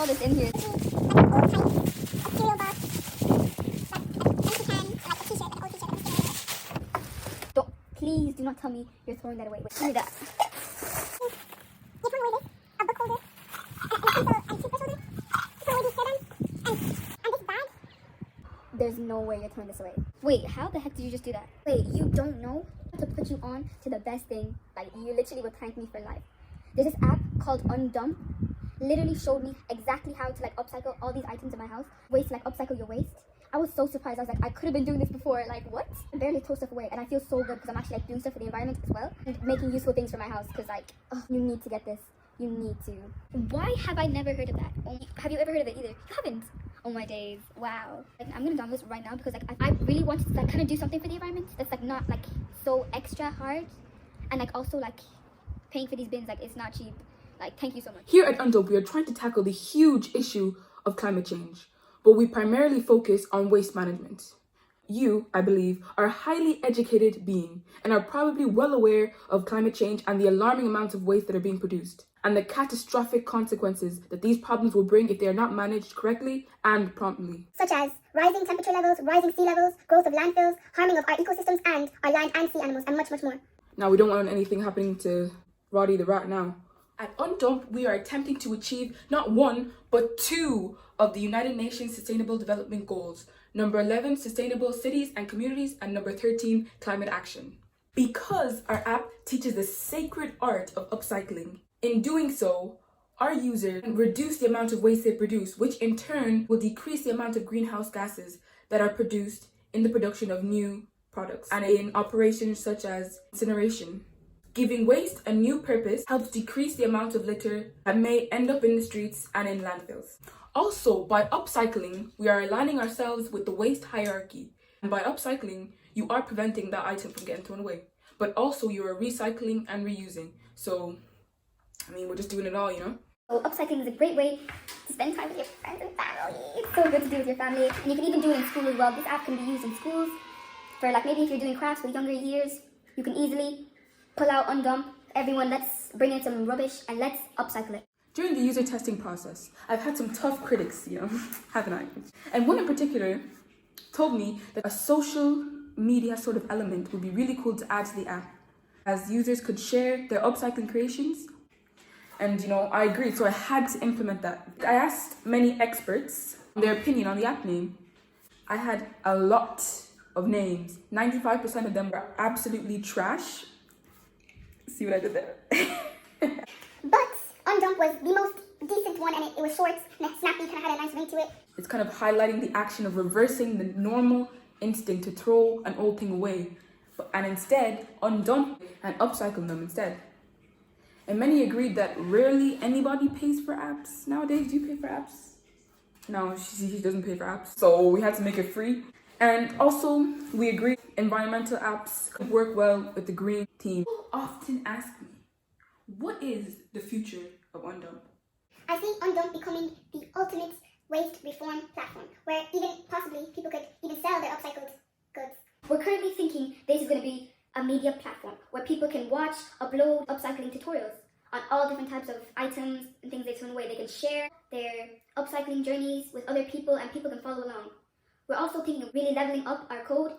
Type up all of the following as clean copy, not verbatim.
all this in here? Don't, please do not tell me you're throwing that away. Wait, give me that. There's no way you're throwing this away. Wait, how the heck did you just do that? Wait, you don't know how to put you on to the best thing? Like, you literally would thank me for life. There's this app called UNdump. Literally showed me exactly how to like upcycle all these items in my house. Ways to like upcycle your waste. I was so surprised. I was like, I could have been doing this before. Like, what? I barely throw stuff away, and I feel so good because I'm actually like doing stuff for the environment as well and making useful things for my house. Because like, oh, you need to get this. You need to. Why have I never heard of that? Have you ever heard of it either? You haven't. Oh my days. Wow. Like, I'm gonna download this right now because like I really wanted to like kind of do something for the environment that's like not like so extra hard, and like also like paying for these bins, like it's not cheap. Like, thank you so much. Here at UNdump, we are trying to tackle the huge issue of climate change, but we primarily focus on waste management. You, I believe, are a highly educated being and are probably well aware of climate change and the alarming amounts of waste that are being produced, and the catastrophic consequences that these problems will bring if they are not managed correctly and promptly. Such as rising temperature levels, rising sea levels, growth of landfills, harming of our ecosystems and our land and sea animals, and much, much more. Now, we don't want anything happening to Roddy the rat now. At UNdump, we are attempting to achieve not one, but two of the United Nations Sustainable Development Goals. Number 11, Sustainable Cities and Communities, and number 13, Climate Action. Because our app teaches the sacred art of upcycling. In doing so, our users reduce the amount of waste they produce, which in turn will decrease the amount of greenhouse gases that are produced in the production of new products and in operations such as incineration. Giving waste a new purpose helps decrease the amount of litter that may end up in the streets and in landfills. Also, by upcycling, we are aligning ourselves with the waste hierarchy. And by upcycling, you are preventing that item from getting thrown away. But also you are recycling and reusing. So, I mean, we're just doing it all, you know? So upcycling is a great way to spend time with your friends and family. It's so good to do with your family. And you can even do it in school as well. This app can be used in schools for like maybe if you're doing crafts with younger years, you can easily pull out UNdump. Everyone, let's bring in some rubbish and let's upcycle it. During the user testing process, I've had some tough critics, haven't I? And one in particular told me that a social media sort of element would be really cool to add to the app, as users could share their upcycling creations. And I agreed, so I had to implement that. I asked many experts their opinion on the app name. I had a lot of names. 95% of them were absolutely trash. See what I did there? But UNdump was the most decent one, and it was short and snappy, kind of had a nice ring to it. It's kind of highlighting the action of reversing the normal instinct to throw an old thing away, and instead UNdump and upcycle them instead. And many agreed that rarely anybody pays for apps nowadays. Do you pay for apps? No, she doesn't pay for apps. So we had to make it free. And also, we agreed environmental apps could work well with the green team. People often ask me, what is the future of UNdump? I see UNdump becoming the ultimate waste reform platform, where even possibly people could even sell their upcycled goods. We're currently thinking this is going to be a media platform where people can watch, upload upcycling tutorials on all different types of items and things they throw away. They can share their upcycling journeys with other people and people can follow along. We're also thinking of really leveling up our code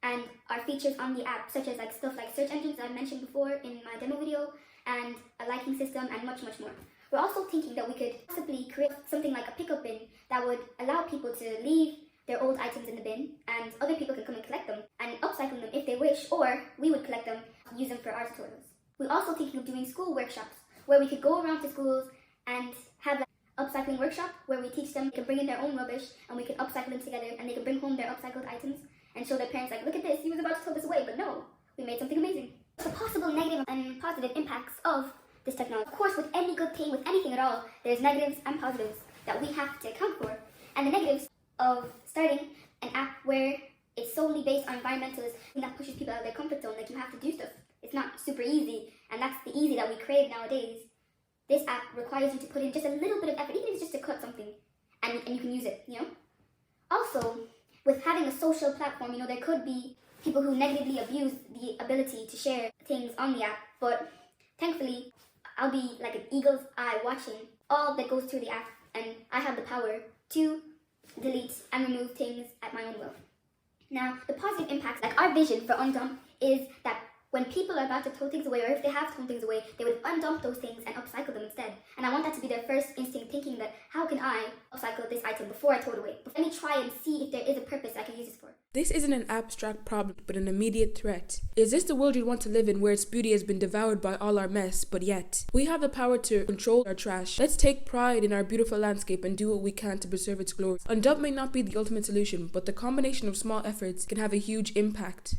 and our features on the app, such as like stuff like search engines I mentioned before in my demo video, and a liking system, and much, much more. We're also thinking that we could possibly create something like a pickup bin that would allow people to leave their old items in the bin, and other people can come and collect them and upcycle them if they wish, or we would collect them, use them for our tutorials. We're also thinking of doing school workshops where we could go around to schools and have upcycling workshop where we teach them they can bring in their own rubbish and we can upcycle them together, and they can bring home their upcycled items and show their parents like, look at this, he was about to throw this away, but no, we made something amazing. The possible negative and positive impacts of this technology. Of course, with any good thing, with anything at all, there's negatives and positives that we have to account for. And the negatives of starting an app where it's solely based on environmentalism that pushes people out of their comfort zone, like you have to do stuff. It's not super easy, and that's the easy that we crave nowadays. This app requires you to put in just a little bit of effort, even if it's just to cut something, and you can use it, Also, with having a social platform, there could be people who negatively abuse the ability to share things on the app, but thankfully, I'll be like an eagle's eye watching all that goes through the app and I have the power to delete and remove things at my own will. Now, the positive impacts, like our vision for UNdump, is that when people are about to throw things away, or if they have thrown things away, they would undump those things and upcycle them instead. And I want that to be their first instinct, thinking that, how can I upcycle this item before I throw it away? Let me try and see if there is a purpose I can use this for. This isn't an abstract problem, but an immediate threat. Is this the world you'd want to live in, where its beauty has been devoured by all our mess, but yet we have the power to control our trash? Let's take pride in our beautiful landscape and do what we can to preserve its glory. UNdump may not be the ultimate solution, but the combination of small efforts can have a huge impact.